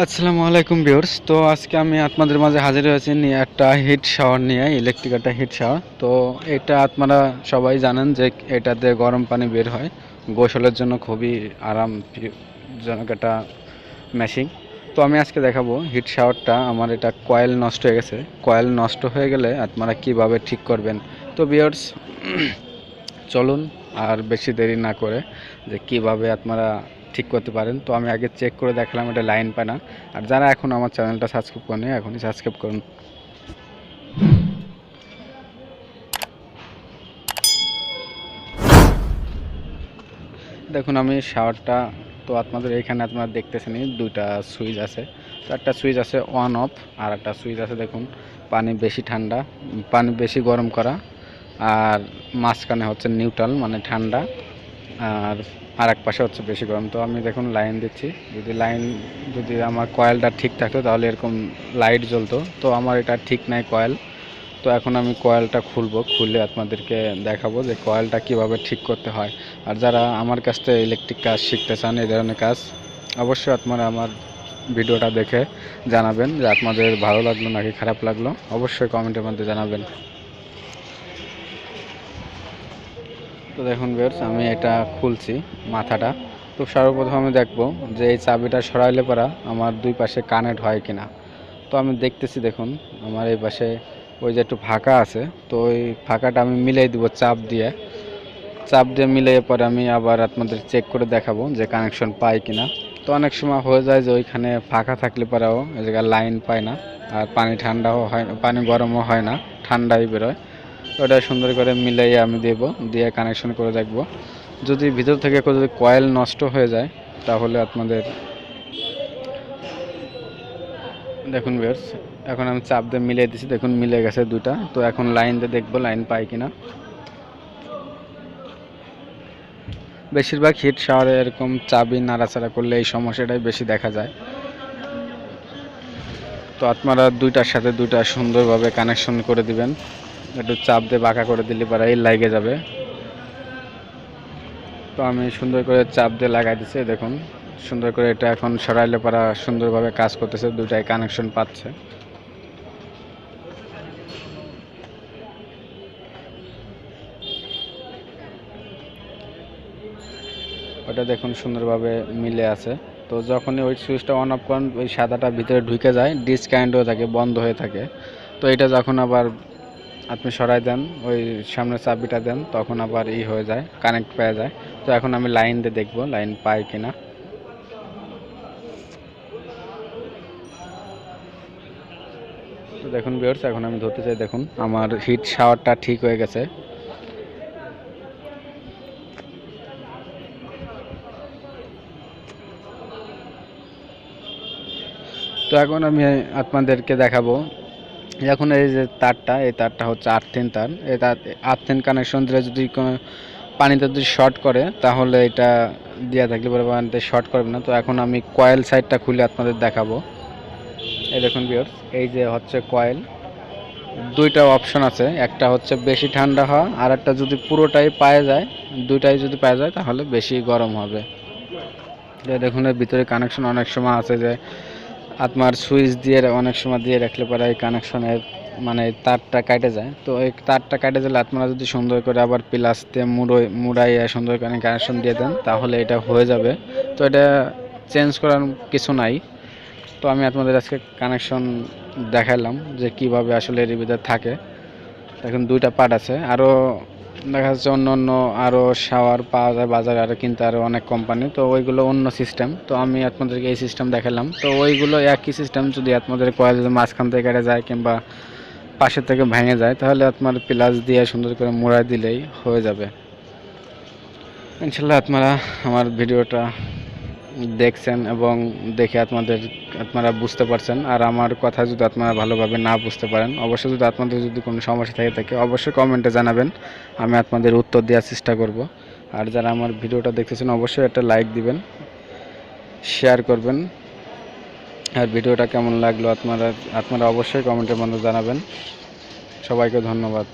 আসসালামু আলাইকুম ভিউয়ার্স। তো আজকে আমি আপনাদের মাঝে হাজির হয়েছি নিয়ে একটা হিট শাওয়ার নিয়ে, ইলেকট্রিক একটা হিট শাওয়ার। তো এটা আপনারা সবাই জানেন যে এটাতে গরম পানি বের হয়, গোসলের জন্য খুবই আরামজনক একটা মেশিন। তো আমি আজকে দেখাবো হিট শাওয়ারটা। আমার এটা কয়েল নষ্ট হয়ে গেছে, কয়েল নষ্ট হয়ে গেলে আপনারা কিভাবে ঠিক করবেন। তো ভিউয়ার্স চলুন আর বেশি দেরি না করে যে কিভাবে আপনারা ঠিক করতে পারেন। তো আমি আগে চেক করে দেখলাম এটা লাইন পায় না। আর যারা এখন আমার চ্যানেলটা সাবস্ক্রাইব করেনি এখনই সাবস্ক্রাইব করুন। দেখুন আমি শাওয়ারটা, তো আপনাদের এখানে আপনারা দেখতেছেনই দুইটা সুইচ আছে। তো একটা সুইচ আছে অন অফ, আর একটা সুইচ আছে দেখুন পানি বেশি ঠান্ডা, পানি বেশি গরম করা, আর মাঝখানে হচ্ছে নিউট্রাল মানে ঠান্ডা, আর আরেক পাশে হচ্ছে বেশি গরম। তো আমি দেখুন লাইন দিচ্ছি, যদি আমার কয়েলটা ঠিক থাকতো তাহলে এরকম লাইট জ্বলতো। তো আমার এটা ঠিক নাই কয়েল। তো এখন আমি কয়েলটা খুলবো, খুলে আপনাদেরকে দেখাবো যে কয়েলটা কিভাবে ঠিক করতে হয়। আর যারা আমার কাছ থেকে ইলেকট্রিক কাজ শিখতে চান, এই ধরনের কাজ, অবশ্যই আপনারা আমার ভিডিওটা দেখে জানাবেন যে আপনাদের ভালো লাগলো নাকি খারাপ লাগলো, অবশ্যই কমেন্টের মধ্যে জানাবেন। তো দেখুন ভিউয়ার্স আমি এটা খুলছি মাথাটা। তো সর্বপ্রথম আমি দেখবো যে এই চাবিটা সরাইলে পরা আমার দুই পাশে কানেক্ট হয় কিনা। তো আমি দেখতেছি দেখুন আমার এই পাশে ওই যে একটু ফাঁকা আছে, তো ওই ফাঁকাটা আমি মিলাই দিব চাপ দিয়ে মিলিয়ে পরে আমি আবার আপনাদের চেক করে দেখাবো যে কানেকশন পাই কিনা। তো অনেক সময় হয়ে যায় যে ওইখানে ফাঁকা থাকলে পরেও এই জায়গায় লাইন পায় না, আর পানি ঠান্ডাও হয়, পানি গরমও হয় না, ঠান্ডাই বেরোয়। ওটা সুন্দর করে মিলাইয়ে আমি দেবো, দিয়ে কানেকশন করে দেখব। যদি ভিতর থেকে যদি কয়েল নষ্ট হয়ে যায় তাহলে আপনাদের দেখুন ভিউয়ার্স এখন আমি চাপ দিয়ে মিলিয়ে দিচ্ছি, দেখুন মিলে গেছে দুটা। তো এখন লাইন দিয়ে দেখবো লাইন পাই কিনা। বেশিরভাগ হিট শাওয়ারে এরকম চাবি নাড়াচাড়া করলে এই সমস্যাটাই বেশি দেখা যায়। তো আপনারা দুইটার সাথে দুইটা সুন্দরভাবে কানেকশন করে দিবেন, একটু চাপ দিয়ে বাঁকা করে দিলে পরে এই লাগে যাবে। তো আমি সুন্দর করে চাপ দিয়ে লাগাই দিচ্ছি, দেখুন সুন্দর করে এটা এখন সরাইলে পরা সুন্দরভাবে কাজ করতেছে, দুটাই কানেকশন পাচ্ছে। ওটা দেখুন সুন্দরভাবে মিলে আছে। তো যখনই ওই সুইচটা অন অফ করেন ওই সাদাটা ভিতরে ঢুকে যায়, ডিসকানেক্ট হয়ে থাকে, বন্ধ হয়ে থাকে। তো এটা যখন আবার আপনি সরাই দেন, ওই সামনে চাবিটা দেন, তখন আবার হয়ে যায়, কানেক্ট পেয়ে যায়। তো এখন আমি লাইন দিয়ে দেখবো লাইন পাই কিনা। তো দেখুন ভিউয়ার্স এখন আমি ধরতে চাই, দেখুন আমার হিট শাওয়ারটা ঠিক হয়ে গেছে। তো এখন আমি আপনাদেরকে দেখাবো, এখন এই যে তারটা, এই তারটা হচ্ছে আর্থিন তার। এই তার আর্থিন কানেকশন দিলে যদি কোনো পানিতে যদি শর্ট করে তাহলে এটা দেওয়া থাকলে পরে পানিতে শর্ট করবে না। তো এখন আমি কয়েল সাইডটা খুলে আপনাদের দেখাবো। এই দেখুন ভিউয়ার্স এই যে হচ্ছে কয়েল, দুইটা অপশন আছে, একটা হচ্ছে বেশি ঠান্ডা হওয়া, আর একটা যদি পুরোটাই পায়ে যায়, দুইটাই যদি পায়ে যায় তাহলে বেশি গরম হবে। দেখুন এর ভিতরে কানেকশন অনেক সময় আছে যে আপনার সুইচ দিয়ে অনেক সময় দিয়ে রাখলে পরে এই কানেকশনের মানে তারটা কেটে যায়। তো এই তারটা কেটে গেলে আপনারা যদি সুন্দর করে আবার প্লাস দিয়ে মুড়াইয়া সুন্দর করে কানেকশন দিয়ে দেন তাহলে এটা হয়ে যাবে। তো এটা চেঞ্জ করার কিছু নাই। তো আমি আপনাদের আজকে কানেকশন দেখালাম যে কিভাবে আসলে এর ভিতরে থাকে। এখন দুইটা পার্ট আছে, আরও দেখা যাচ্ছে অন্য অন্য আরও শাওয়ার পাওয়া যায় বাজারে, আরও কিনতে আরও অনেক কোম্পানি, তো ওইগুলো অন্য সিস্টেম। তো আমি আপনাদেরকে এই সিস্টেম দেখালাম। তো ওইগুলো একই সিস্টেম, যদি আপনাদের কয়েল যদি মাঝখান থেকে কেটে যায় কিংবা পাশের থেকে ভেঙে যায় তাহলে আপনার প্লাস দিয়ে সুন্দর করে মোড়া দিলেই হয়ে যাবে। ইনশাল্লাহ আপনারা আমার ভিডিওটা দেখছেন এবং দেখে আপনারা বুঝতে পারছেন। আর আমার কথা যদি আপনারা ভালোভাবে না বুঝতে পারেন, অবশ্যই যদি আপনাদের যদি কোনো সমস্যা থাকে অবশ্যই কমেন্টে জানাবেন, আমি আপনাদের উত্তর দেওয়ার চেষ্টা করব। আর যারা আমার ভিডিওটা দেখতেছেন অবশ্যই একটা লাইক দিবেন, শেয়ার করবেন। আর ভিডিওটা কেমন লাগলো আপনারা অবশ্যই কমেন্টের মধ্যে জানাবেন। সবাইকে ধন্যবাদ।